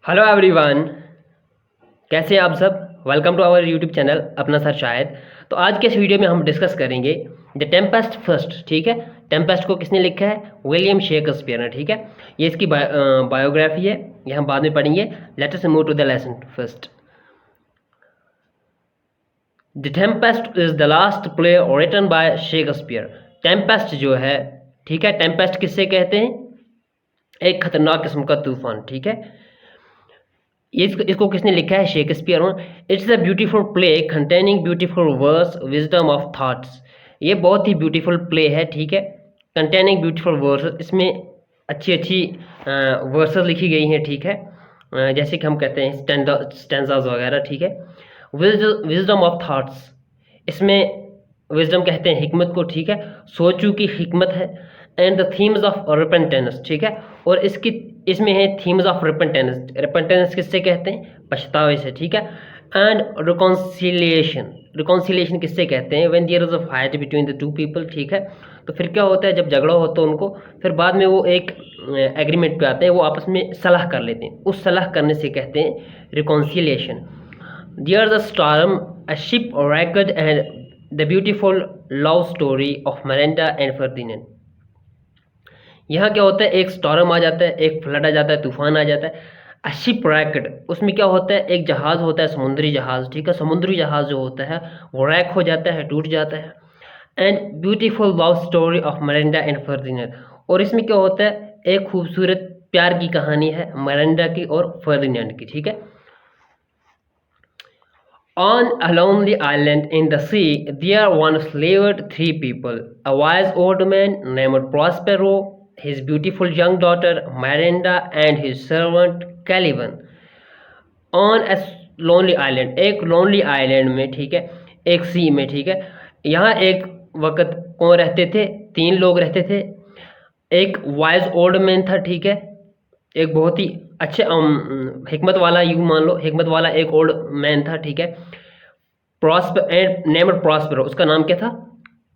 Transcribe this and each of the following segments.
Hello everyone, कैसे हैं आप सब। Welcome to our YouTube channel अपना सर शायद। तो आज के इस वीडियो में हम डिस्कस करेंगे द टेम्पेस्ट फर्स्ट। ठीक है, टेम्पेस्ट को किसने लिखा है? विलियम शेक्सपियर ने। ठीक है, ये इसकी बायोग्राफी है, ये हम बाद में पढ़ेंगे। Let us move to the lesson first. The Tempest is the last play written by Shakespeare. Tempest जो है, ठीक है, टेम्पेस्ट किससे कहते हैं? एक खतरनाक किस्म का तूफान। ठीक है, इसको किसने लिखा है? Shakespeare. It's a beautiful play containing beautiful verse wisdom of thoughts. ये बहुत ही ब्यूटीफुल प्ले है। ठीक है, कंटेनिंग ब्यूटीफुल वर्स, इसमें अच्छी अच्छी वर्सेस लिखी गई हैं। ठीक है, जैसे कि हम कहते हैं स्टैंजाज वगैरह। ठीक है, विजडम ऑफ थॉट्स, इसमें विजडम कहते हैं हिकमत को। ठीक है, सोचू की हिकमत है। And the themes of repentance. ठीक है, और इसमें है थीम्स ऑफ रिपेंटेंस। रिपेंटेंस किससे कहते हैं? पछतावे से। ठीक है, एंड रिकॉन्सिलिएशन। रिकॉन्सिलिएशन किससे कहते हैं? When there is a fight between the two people. ठीक है, तो फिर क्या होता है जब झगड़ा होता है उनको, फिर बाद में वो एक एग्रीमेंट पे आते हैं, वो आपस में सलाह कर लेते हैं। उस सलाह करने से कहते हैं reconciliation. There is a storm, a ship wrecked and the beautiful love story of Miranda and Ferdinand। यहाँ क्या होता है? एक स्टॉर्म आ जाता है, एक फ्लड आ जाता है, तूफान आ जाता है। अ शिप रैकेड, उसमें क्या होता है? एक जहाज होता है, समुद्री जहाज। ठीक है, समुद्री जहाज जो होता है वो रैक हो जाता है, टूट जाता है। And beautiful love story of Miranda and Ferdinand, और इसमें क्या होता है? एक खूबसूरत प्यार की कहानी है मरिंडा की और फर्दिनेंड की। ठीक है, On a lonely island in the sea, there once lived three people: a wise old man named Prospero, his beautiful young daughter Miranda, and his servant Caliban. On a lonely island, एक lonely island में, ठीक है, एक सी में। ठीक है, यहाँ एक वक्त कौन रहते थे? तीन लोग रहते थे। एक वाइज ओल्ड मैन था। ठीक है, एक बहुत ही अच्छे हिकमत वाला, यूँ मान लो हिकमत वाला एक ओल्ड मैन था। ठीक है, प्रॉस्पर एंड नेम्ड प्रॉस्पेरो, उसका नाम क्या था?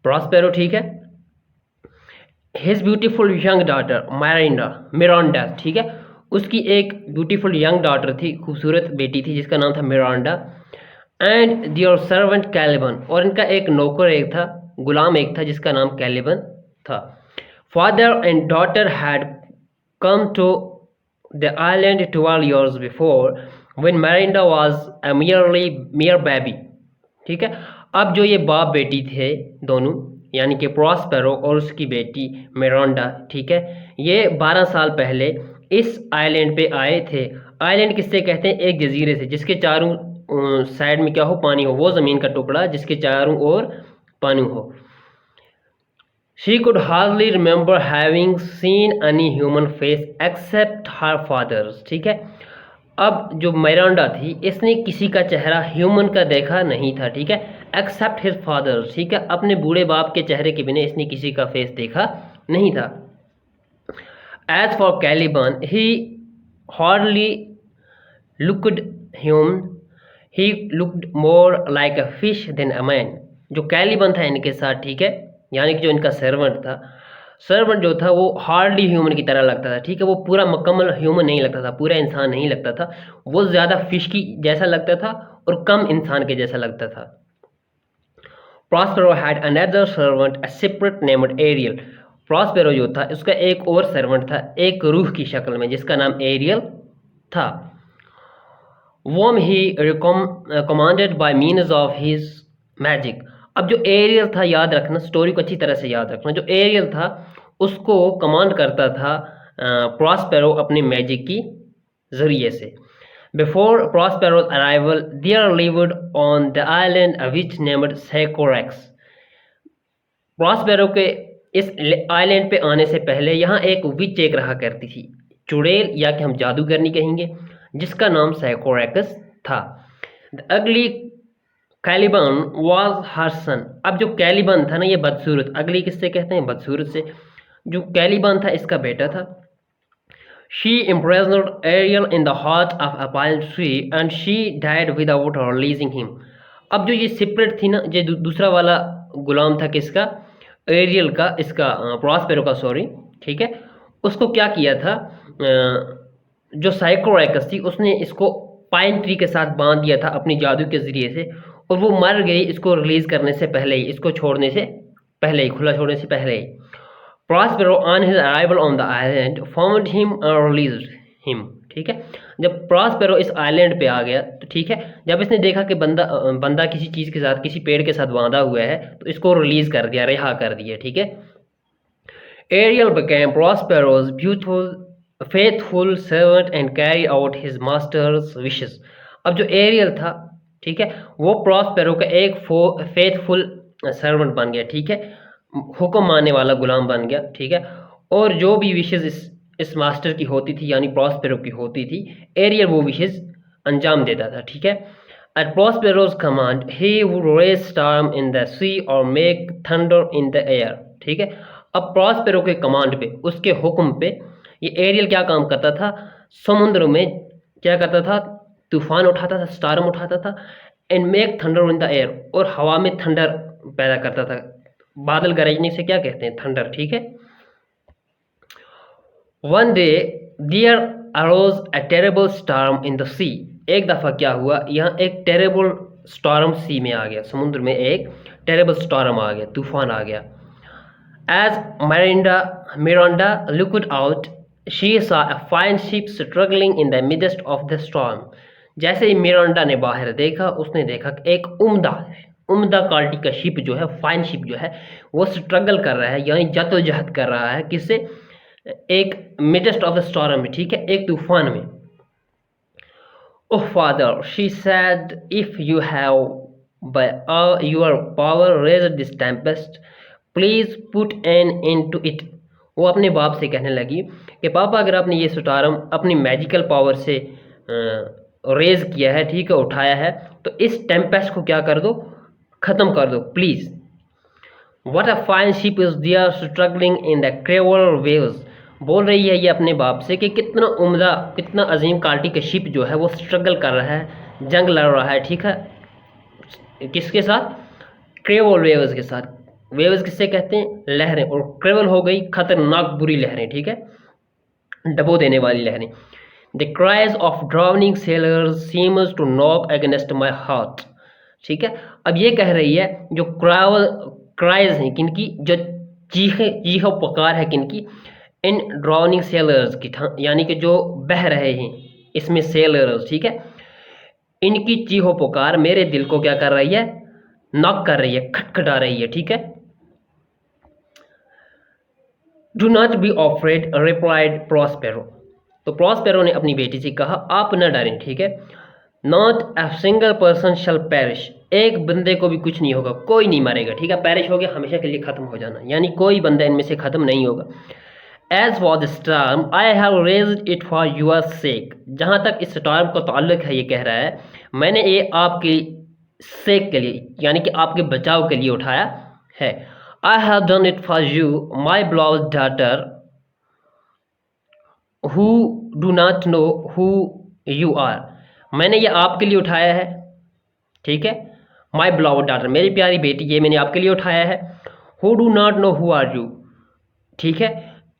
प्रॉस्पेरो। ठीक है, his beautiful young daughter Miranda. ठीक है, उसकी एक ब्यूटीफुल यंग डॉटर थी, खूबसूरत बेटी थी जिसका नाम था Miranda. And their servant Caliban, और इनका एक नौकर एक था, गुलाम एक था जिसका नाम कैलिबन था। Father and daughter had come to the island 12 years before when Miranda was a mere baby। ठीक है, अब जो ये बाप बेटी थे दोनों, यानी कि प्रॉस्पेरो और उसकी बेटी मिरांडा, ठीक है, ये 12 साल पहले इस आइलैंड पे आए थे। आइलैंड किससे कहते हैं? एक जजीरे से जिसके चारों साइड में क्या हो? पानी हो। वो ज़मीन का टुकड़ा जिसके चारों ओर पानी हो। She could hardly remember having seen any human face except her father's। ठीक है, अब जो मिरांडा थी इसने किसी का चेहरा ह्यूमन का देखा नहीं था। ठीक है, एक्सेप्ट हिज फादर। ठीक है, अपने बूढ़े बाप के चेहरे के बिना इसने किसी का फेस देखा नहीं था। As for Caliban, he hardly looked human, he looked more like a fish than a man. जो कैलिबन था इनके साथ, ठीक है, यानी कि जो इनका सर्वेंट था, सर्वेंट जो था वो हार्डली ह्यूमन की तरह लगता था। ठीक है, वो पूरा मुकम्मल ह्यूमन नहीं लगता था, पूरा इंसान नहीं लगता था। वो ज़्यादा फिश की जैसा लगता था और कम इंसान के जैसा लगता था। Prospero had another servant, a spirit named Ariel. Prospero जो था उसका एक और सर्वेंट था, एक रूह की शक्ल में, जिसका नाम एरियल था। Whom he commanded by means of his magic. अब जो एरियल था, याद रखना, स्टोरी को अच्छी तरह से याद रखना, जो एरियल था उसको कमांड करता था प्रॉस्पेरो अपने मैजिक की जरिए से। Before Prospero's arrival there lived on the island a witch named Sycorax. Prospero के इस आइलैंड पे आने से पहले यहाँ एक विच एक रहा करती थी, चुड़ैल या कि हम जादूगरनी कहेंगे, जिसका नाम सैकोरेक्स था। The ugly Caliban was her सन। अब जो कैलिबन था ना, ये बदसूरत, अगली किससे कहते हैं? बदसूरत से। जो कैलिबन था इसका बेटा था। She imprisoned Ariel in the heart of a palm tree and she died without releasing him। अब जो ये सेपरेट थी ना, ये दूसरा वाला गुलाम था किसका? एरियल का, इसका प्रॉस्पेरो का, सॉरी। ठीक है, उसको क्या किया था? जो साइकोरैकस थी उसने इसको पाइन ट्री के साथ बांध दिया था अपनी जादू के ज़रिए से, और वो मर गई इसको रिलीज़ करने से पहले ही, इसको छोड़ने से पहले ही, खुला छोड़ने से पहले ही। Prospero on his arrival on the island found him और रिलीज्ड हिम, ठीक है। जब प्रॉस्पेरो इस आइलैंड पे आ गया तो ठीक है, जब इसने देखा कि बंदा किसी चीज़ के साथ, किसी पेड़ के साथ बांधा हुआ है, तो इसको रिलीज़ कर दिया, रिहा कर दिया, ठीक है। Ariel became Prospero's faithful servant and carried out his master's wishes. अब जो एरियल था, ठीक है, वो प्रॉस्पेरो का एक फेथफुल सर्वेंट बन गया, ठीक है, हुक्म मानने वाला गुलाम बन गया, ठीक है। और जो भी विशेस इस मास्टर की होती थी, यानी प्रॉस्पेरो की होती थी, एरियल वो विशेस अंजाम देता था, ठीक है। At Prospero's command, he would raise storm in the sea or make thunder in the air, ठीक है। अब प्रॉस्पेरो के कमांड पे, उसके हुक्म पे, ये एरियल क्या काम करता था, समुद्र में क्या करता था, तूफान उठाता था, स्टार्म उठाता था, and make thunder in the air, और हवा में थंडर पैदा करता था। बादल गरजने से क्या कहते हैं, थंडर, ठीक है। One day there arose a terrible storm in the sea, एक दफ़ा क्या हुआ, यहाँ एक टेरेबल स्टॉर्म सी में आ गया, समुद्र में एक टेरेबल स्टॉर्म आ गया, तूफान आ गया। As Miranda looked out, she saw a fine ship struggling in the midst of the storm. जैसे ही मिरांडा ने बाहर देखा, उसने देखा कि एक उम्दा क्वालिटी का शिप जो है, फाइन शिप जो है, वो स्ट्रगल कर रहा है, यानी जद्दोजहद कर रहा है, किससे, एक मिडस्ट ऑफ द स्टॉर्म में, ठीक है, एक तूफान में। Oh father, she said, if you have by your power raised this tempest, please put an end to it. वो अपने बाप से कहने लगी कि पापा, अगर आपने ये स्टॉर्म अपनी मैजिकल पावर से रेज किया है, ठीक है, उठाया है, तो इस टेम्पेस्ट को क्या कर दो, ख़त्म कर दो please. What a fine ship is there struggling in the cruel waves, बोल रही है ये अपने बाप से कि कितना उम्दा, कितना अजीम क्वालिटी का शिप जो है वो स्ट्रगल कर रहा है, जंग लड़ रहा है, ठीक है, किसके साथ, क्रेवल वेव्स के साथ। वेव्स किससे कहते हैं, लहरें, और क्रेवल हो गई खतरनाक बुरी लहरें, ठीक है, डबो देने वाली लहरें। The cries of drowning sailors seems to knock against my heart, ठीक है। अब ये कह रही है जो क्राइज हैं किनकी, जो चीखो पुकार है किनकी, इन ड्राउनिंग सेलर्स की, यानी कि जो बह रहे हैं इसमें सेलर्स, ठीक है, इनकी चीखो पुकार मेरे दिल को क्या कर रही है, नॉक कर रही है, खटखटा रही है, ठीक है। Do not be Offred, replied Prospero. तो प्रॉस्पेरो ने अपनी बेटी से कहा, आप न डरें, ठीक है। Not a single person shall perish, एक बंदे को भी कुछ नहीं होगा, कोई नहीं मरेगा, ठीक है, पेरिश हो गया हमेशा के लिए ख़त्म हो जाना, यानी कोई बंदा इनमें से ख़त्म नहीं होगा। As for the storm I have raised it for your sake, जहाँ तक इस स्टॉर्म का ताल्लुक है, ये कह रहा है मैंने ये आपके सेक के लिए, यानी कि आपके बचाव के लिए उठाया है। I have done it for you, my beloved daughter, who do not know who you are. मैंने ये आपके लिए उठाया है, ठीक है, my beloved daughter, मेरी प्यारी बेटी, ये मैंने आपके लिए उठाया है। Who do not know who are you, ठीक है,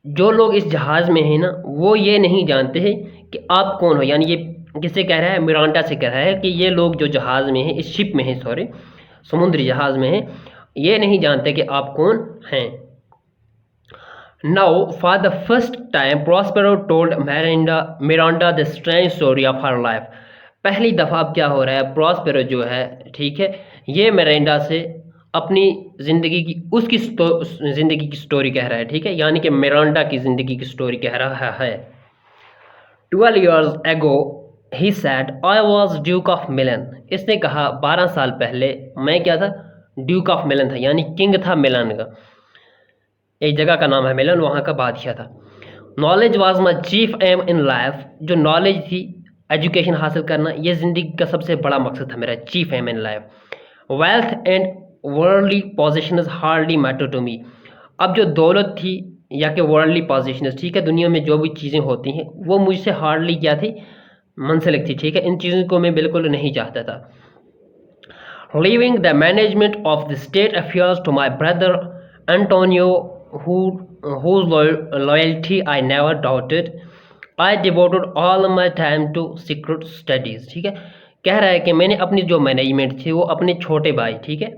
जो लोग इस जहाज़ में हैं ना, वो ये नहीं जानते हैं कि आप कौन हो, यानी ये किससे कह रहा है, मिरांडा से कह रहा है कि ये लोग जो जहाज़ में हैं, इस शिप में हैं, सॉरी, समुद्री जहाज़ में हैं, ये नहीं जानते कि आप कौन हैं। Now for the first time Prospero told Miranda the strange story of her life. पहली दफ़ा अब क्या हो रहा है, प्रॉस्पेरो जो है, ठीक है, ये मिरांडा से अपनी ज़िंदगी की, उसकी ज़िंदगी की स्टोरी कह रहा है, ठीक है, यानी कि मिरांडा की ज़िंदगी की स्टोरी कह रहा है। 12 years ago he said I was Duke of Milan, इसने कहा 12 साल पहले मैं क्या था, ड्यूक ऑफ मिलन था, यानी किंग था मिलान का, एक जगह का नाम है मिलन, वहाँ का बादशाह था। Knowledge was my chief aim in life, जो नॉलेज थी, एजुकेशन हासिल करना, ये ज़िंदगी का सबसे बड़ा मकसद था मेरा, chief aim in life. Wealth and worldly positions hardly matter to me, अब जो दौलत थी या कि वर्ल्डली पोजिशंस, ठीक है, दुनिया में जो भी चीज़ें होती हैं वो मुझसे हार्डली क्या थी, मंसलिक थी, ठीक है, इन चीज़ों को मैं बिल्कुल नहीं चाहता था। Leaving the management of the state affairs to my brother Antonio, whose loyalty I never doubted, I devoted all my time to secret studies, ठीक है। कह रहा है कि मैंने अपनी जो मैनेजमेंट थी वो अपने छोटे भाई, ठीक है,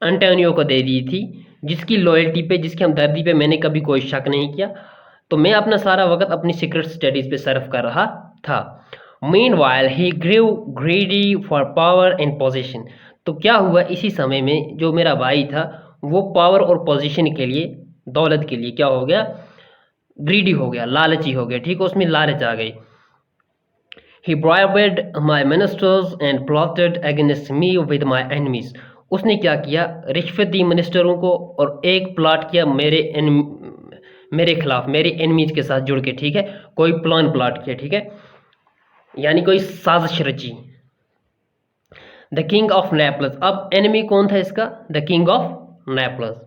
एंटोनियो को दे दी थी, जिसकी लॉयल्टी पे, जिसकी हमदर्दी पे मैंने कभी कोई शक नहीं किया। तो मैं अपना सारा वक्त अपनी सीक्रेट स्टडीज़ पे सर्व कर रहा था। Meanwhile he grew greedy for power and position. तो क्या हुआ, इसी समय में जो मेरा भाई था वो पावर और पोजीशन के लिए, दौलत के लिए क्या हो गया, ग्रीडी हो गया, लालची हो गया, ठीक है, उसमें लालच आ गई। He bribed my ministers and plotted against me with my enemies. उसने क्या किया, रिश्वत दी मिनिस्टरों को और एक प्लाट किया मेरे खिलाफ, मेरे एनिमीज के साथ जुड़ के, ठीक है, कोई प्लान प्लाट किया, ठीक है, यानी कोई साजिश रची। द किंग ऑफ नेपल्स, अब एनिमी कौन था इसका, the king of Naples.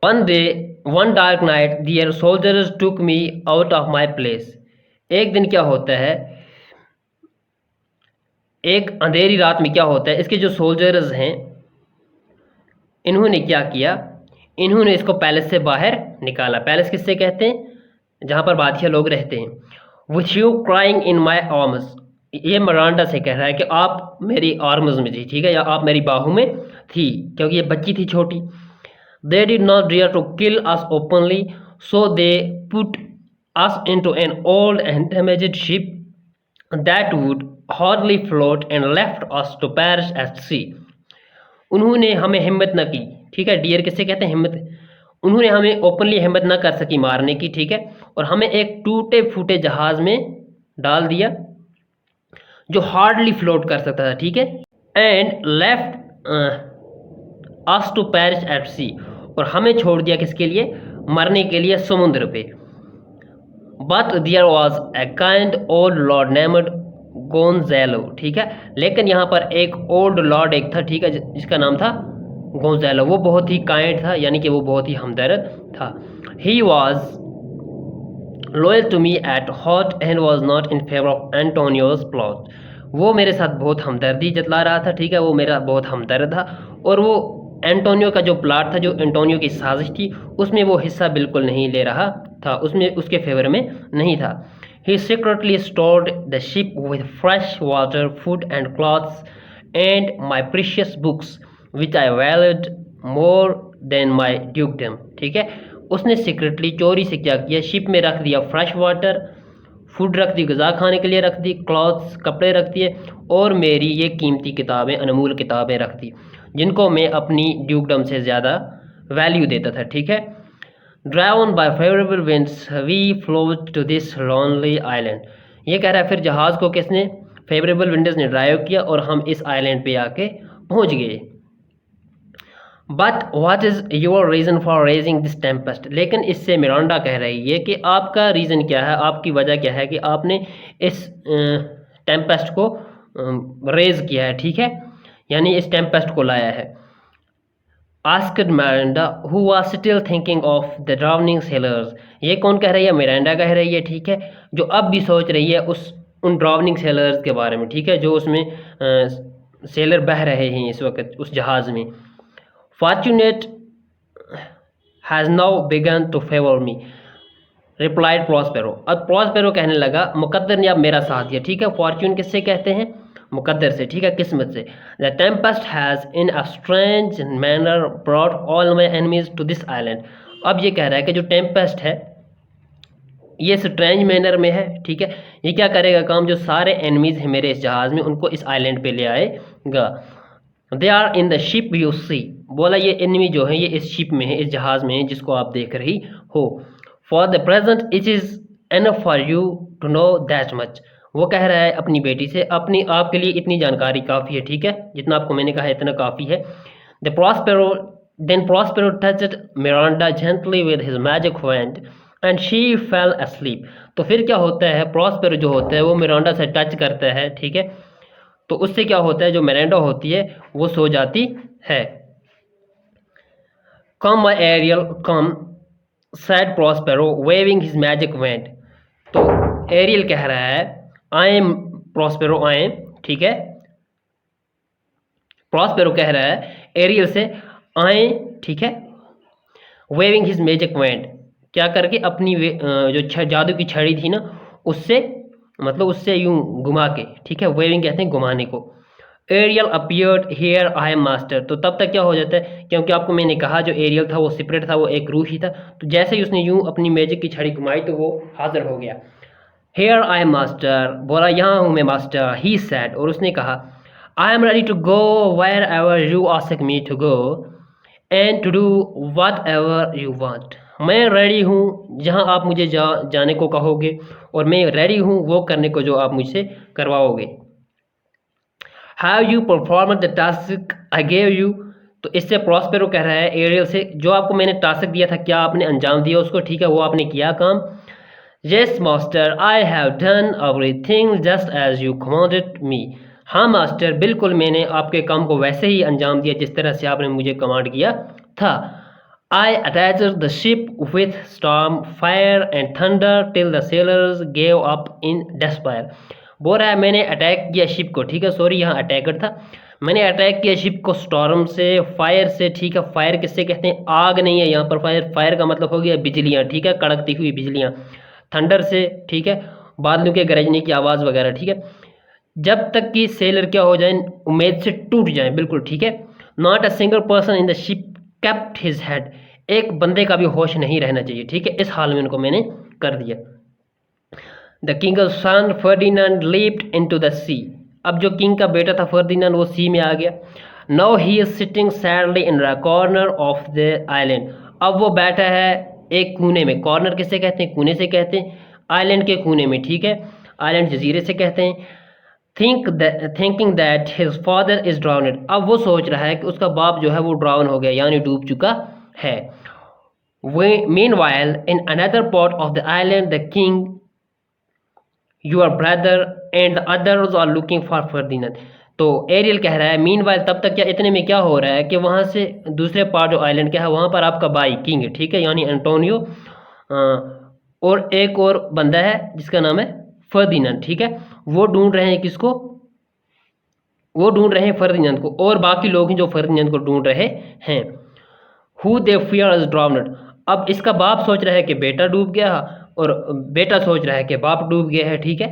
One dark night their soldiers took me out of my place. एक दिन क्या होता है, एक अंधेरी रात में क्या होता है, इसके जो सोल्जर्स हैं इन्होंने क्या किया, इन्होंने इसको पैलेस से बाहर निकाला। पैलेस किससे कहते हैं, जहाँ पर बादशाह लोग रहते हैं। With you crying in my arms, ये मिरांडा से कह रहा है कि आप मेरी आर्म्स में थी, ठीक है, या आप मेरी बाहों में थी, क्योंकि ये बच्ची थी छोटी। They did not dare to kill us openly, so they put us into an old and damaged ship that would hardly float and left us to perish at sea। उन्होंने हमें हिम्मत न की, ठीक है, डियर किससे कहते हैं, हिम्मत। उन्होंने हमें ओपनली हिम्मत न कर सकी मारने की, ठीक है, और हमें एक टूटे फूटे जहाज में डाल दिया जो हार्डली फ्लोट कर सकता था, ठीक है, and left us to perish at sea, और हमें छोड़ दिया किसके लिए, मरने के लिए समुद्र पे। But there was a kind old lord named Gonzalo, ठीक है, लेकिन यहाँ पर एक ओल्ड लॉर्ड एक था, ठीक है, जिसका नाम था गोंज़ेलो। वो बहुत ही काइंड था, यानी कि वो बहुत ही हमदर्द था। He was loyal to me at heart and was not in favour of Antonio's plot. वो मेरे साथ बहुत हमदर्दी जतला रहा था, ठीक है, वो मेरा बहुत हमदर्द था, और वो एंटोनियो का जो प्लाट था, जो एंटोनियो की साजिश थी, उसमें वो हिस्सा बिल्कुल नहीं ले रहा था, उसमें उसके फेवर में नहीं था। He secretly stored the ship with fresh water, food and clothes, and my precious books, which I valued more than my dukedom, ठीक है, उसने सीक्रेटली चोरी से क्या किया, शिप में रख दिया फ्रेश वाटर, फूड रख दी, गज़ा खाने के लिए रख दी, क्लॉथ्स कपड़े रख दिए, और मेरी ये कीमती किताबें, अनमोल किताबें रख दी, जिनको मैं अपनी ड्यूकडम से ज़्यादा वैल्यू देता था, ठीक है। Driven by favorable winds, we float to this lonely island। ये कह रहा है फिर जहाज़ को किसने, फेवरेबल विंडर्स ने ड्राइव किया और हम इस आइलैंड पे आके पहुंच गए। But what is your reason for raising this Tempest, लेकिन इससे मिरांडा कह रही है कि आपका रीज़न क्या है, आपकी वजह क्या है कि आपने इस टेम्पेस्ट को रेज किया है, ठीक है, यानी इस टेम्पेस्ट को लाया है। Asked Miranda who was still thinking of the drowning sellers. ये कौन कह रही है, मिरांडा कह रही है, ठीक है, जो अब भी सोच रही है उन ड्राउनिंग सेलर्स के बारे में, ठीक है, जो उसमें सेलर बह रहे हैं इस वक्त उस जहाज़ में। Fortunate has now began to favour me, replied Prospero. अब प्रॉस्पेरो कहने लगा मुकद्दर ने अब मेरा साथ दिया, ठीक है, फॉर्चून किससे कहते हैं, मुकद्दर से, ठीक है, किस्मत से। The tempest has in a strange manner brought all my enemies to this island. अब ये कह रहा है कि जो टेम्पेस्ट है ये स्ट्रेंज मैनर में है, ठीक है, ये क्या करेगा काम, जो सारे एनिमीज हैं मेरे इस जहाज़ में उनको इस आइलैंड पे ले आएगा। They are in the ship you see, बोला ये एनिमी जो है ये इस शिप में है, इस जहाज़ में है जिसको आप देख रही हो। For the present it is enough for you to know that much. वो कह रहा है अपनी बेटी से, अपनी आपके लिए इतनी जानकारी काफ़ी है, ठीक है, जितना आपको मैंने कहा है इतना काफ़ी है। The Prospero then Prospero touched Miranda gently with his magic wand and she fell asleep। तो फिर क्या होता है, प्रॉस्पेरो जो होता है वो मिरांडा से टच करता है, ठीक है, तो उससे क्या होता है, जो मिरांडा होती है वो सो जाती है। Come my Ariel come said Prospero waving his magic wand. तो एरियल कह रहा है I am Prospero, I am, ठीक है, प्रॉस्पेरो कह रहा है एरियल से आई, ठीक है, वेविंग हिज मैजिक वैंड, क्या करके अपनी जो जादू की छड़ी थी ना उससे, मतलब उससे यूं घुमा के, ठीक है, वेविंग कहते हैं घुमाने को। Ariel appeared here I am master. तो तब तक क्या हो जाता है, क्योंकि आपको मैंने कहा जो एरियल था वो सेपरेट था, वो एक रूह ही था। तो जैसे ही उसने यूं अपनी मैजिक की छड़ी घुमाई तो वो हाजिर हो गया। हियर आई एम मास्टर, बोला यहाँ हूँ मैं मास्टर। ही सैड, और उसने कहा I am ready to go where ever you ask me to go and to do what ever you want. मैं रेडी हूँ जहाँ आप मुझे जाने को कहोगे, और मैं रेडी हूँ वो करने को जो आप मुझसे करवाओगे। Have you perform the task I gave you. तो इससे प्रॉस्पेरो कह रहा है एरियल से, जो आपको मैंने टास्क दिया था क्या आपने अंजाम दिया उसको, ठीक है, वो आपने किया काम। Yes master I have done everything just as you commanded me. हाँ मास्टर, बिल्कुल मैंने आपके काम को वैसे ही अंजाम दिया जिस तरह से आपने मुझे कमांड किया था। I attached the ship with storm, fire and thunder till the sailors gave up in despair. बोल रहा है मैंने अटैक किया शिप को, ठीक है, सॉरी यहाँ अटैकर था। मैंने अटैक किया शिप को स्टॉर्म से, फायर से, ठीक है, फायर किससे कहते हैं, आग नहीं है यहाँ पर फायर, फायर का मतलब हो गया बिजलियाँ, ठीक है, कड़कती हुई बिजलियाँ। थंडर से, ठीक है, बादलों के गरजने की आवाज़ वगैरह, ठीक है, जब तक कि सेलर क्या हो जाए, उम्मीद से टूट जाए, बिल्कुल ठीक है। Not a single person in the ship kept his head. एक बंदे का भी होश नहीं रहना चाहिए, ठीक है, इस हाल में उनको मैंने कर दिया। The king of son Ferdinand leaped into the sea. अब जो किंग का बेटा था फर्डिनेंड वो सी में आ गया। Now he is sitting sadly in the corner of the island. अब वो बैठा है एक कोने में। कॉर्नर किससे कहते हैं, कोने से कहते हैं, आइलैंड के कोने में, ठीक है, आइलैंड जजीरे से कहते हैं। Thinking that his father is ड्राउन्ड। अब वो सोच रहा है कि उसका बाप जो है वो ड्राउन हो गया, यानी डूब चुका है। Meanwhile, in another part of the island, the king, your brother, and the others are looking for Ferdinand. तो एरियल कह रहा है मीनवाइल, तब तक क्या, इतने में क्या हो रहा है कि वहाँ से दूसरे पार्ट जो आइलैंड का है वहाँ पर आपका भाई किंग, ठीक है, यानी एंटोनियो, और एक और बंदा है जिसका नाम है फर्दिनेंड, ठीक है, वो ढूंढ रहे हैं किसको, वो ढूंढ रहे हैं फर्दिनेंड को, और बाकी लोग हैं जो फर्दिनेंड को ढूंढ रहे हैं। Who they fear is ड्राउन्ड। अब इसका बाप सोच रहा है कि बेटा डूब गया, और बेटा सोच रहा है कि बाप डूब गया है, ठीक है।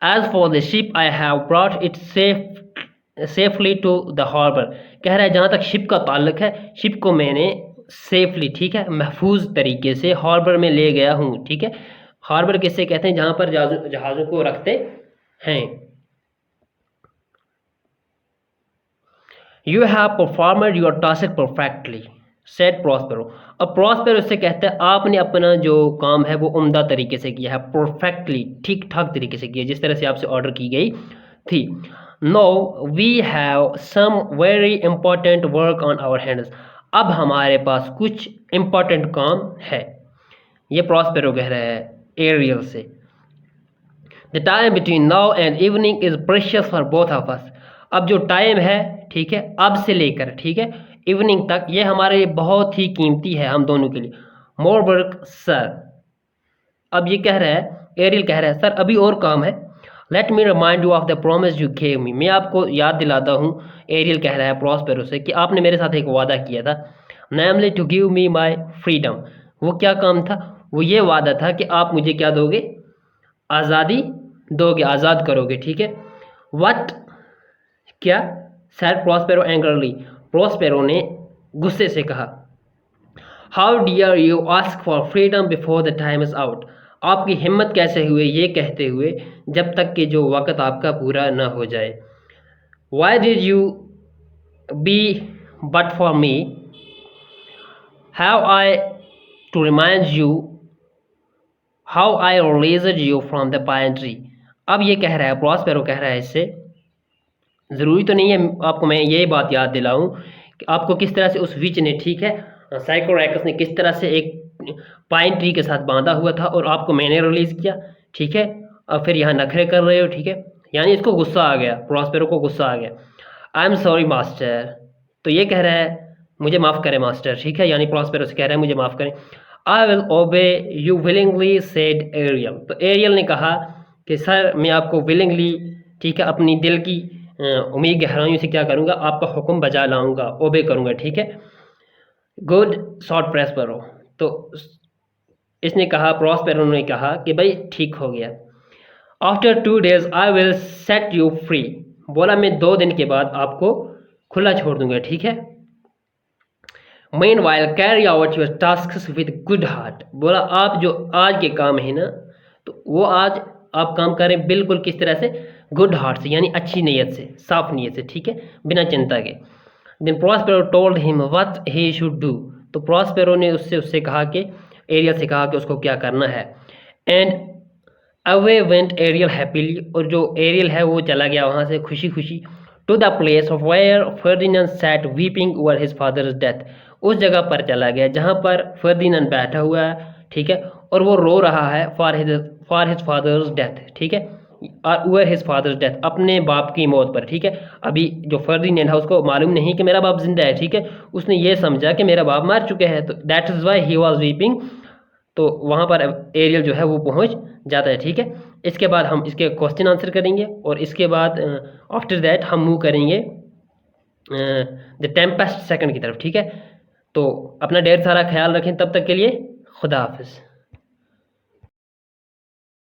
As for the ship I have brought it safely to the harbour. कह रहा है जहाँ तक शिप का ताल्लुक है, शिप को मैंने सेफली, ठीक है, महफूज तरीके से हार्बर में ले गया हूँ, ठीक है। हार्बर किससे कहते हैं, जहाँ पर जहाज़ों को रखते हैं। You have performed your task perfectly said Prospero. अब प्रॉस्पेरो से कहते हैं आपने अपना जो काम है वो उम्दा तरीके से किया है, परफेक्टली, ठीक ठाक तरीके से किया, जिस तरह से आपसे ऑर्डर की गई थी। Now we have some very important work on our hands. अब हमारे पास कुछ इंपॉर्टेंट काम है, ये प्रॉस्पेरो कह रहा है एरियल से। The time between now and evening is precious for both of us. अब जो टाइम है, ठीक है, अब से लेकर, ठीक है, इवनिंग तक, ये हमारे लिए बहुत ही कीमती है हम दोनों के लिए। More work sir. अब ये कह रहा है, एरियल कह रहा है सर अभी और काम है। Let me remind you of the promise you gave me. मैं आपको याद दिलाता हूँ, एरियल कह रहा है प्रॉस्पेरो से, कि आपने मेरे साथ एक वादा किया था, namely to give me my freedom. वो क्या काम था, वो ये वादा था कि आप मुझे क्या दोगे, आज़ादी दोगे, आज़ाद करोगे, ठीक है। वट, क्या, सैड प्रॉस्पेरो एंग्रली। प्रॉस्पेरो ने गुस्से से कहा, how dare you ask for freedom before the time is out. आपकी हिम्मत कैसे हुए ये कहते हुए जब तक कि जो वक़्त आपका पूरा न हो जाए। Why did you be but for me, have I to remind you how I released you from the pine tree. अब ये कह रहा है, प्रॉस्पेरो कह रहा है इससे, ज़रूरी तो नहीं है आपको मैं ये बात याद दिलाऊं कि आपको किस तरह से उस विच ने, ठीक है, साइकोरैकस ने किस तरह से एक पाइन ट्री के साथ बांधा हुआ था और आपको मैंने रिलीज़ किया, ठीक है, और फिर यहाँ नखरे कर रहे हो, ठीक है, यानी इसको गुस्सा आ गया, प्रॉस्पेरो को गुस्सा आ गया। I am sorry master. तो ये कह रहा है मुझे माफ़ करें मास्टर, ठीक है, यानी प्रॉस्पेरो से कह रहा है मुझे माफ़ करें। I will obey you willingly said Ariel. तो एरियल ने कहा कि सर मैं आपको विलिंगली, ठीक है, अपनी दिल की उम्मीद गहराइयों से क्या करूँगा, आपका हुक्म बजा लाऊंगा, ओबे करूँगा, ठीक है। गुड शॉर्ट प्रेस करो। तो इसने कहा, प्रॉस्पेरो ने कहा कि भाई ठीक हो गया। After 2 days I will set you free, बोला मैं 2 दिन के बाद आपको खुला छोड़ दूंगा, ठीक है। Meanwhile carry out your tasks with good heart, बोला आप जो आज के काम है ना, तो वो आज आप काम करें बिल्कुल किस तरह से, गुड हार्ट से, यानी अच्छी नीयत से, साफ नीयत से, ठीक है, बिना चिंता के। Then Prospero told him what he should do, तो प्रॉस्पेरो ने उससे कहा कि, एरियल से कहा कि उसको क्या करना है। And away went Ariel happily, और जो एरियल है वो चला गया वहाँ से खुशी खुशी, to the place of where Ferdinand sat weeping over his father's death, उस जगह पर चला गया जहाँ पर फर्दिनेंड बैठा हुआ है, ठीक है, और वो रो रहा है फॉर हिज फादर्स डेथ, ठीक है, और ओवर हिज फादर्स डेथ, अपने बाप की मौत पर, ठीक है। अभी जो फर्दिनेंड है उसको मालूम नहीं कि मेरा बाप जिंदा है, ठीक है, उसने ये समझा कि मेरा बाप मर चुके हैं, तो that is why he was weeping, तो वहाँ पर एरियल जो है वो पहुँच जाता है, ठीक है। इसके बाद हम इसके क्वेश्चन आंसर करेंगे, और इसके बाद आफ्टर दैट हम मूव करेंगे द टेम्पेस्ट सेकंड की तरफ, ठीक है। तो अपना ढेर सारा ख्याल रखें, तब तक के लिए खुदा हाफिज़।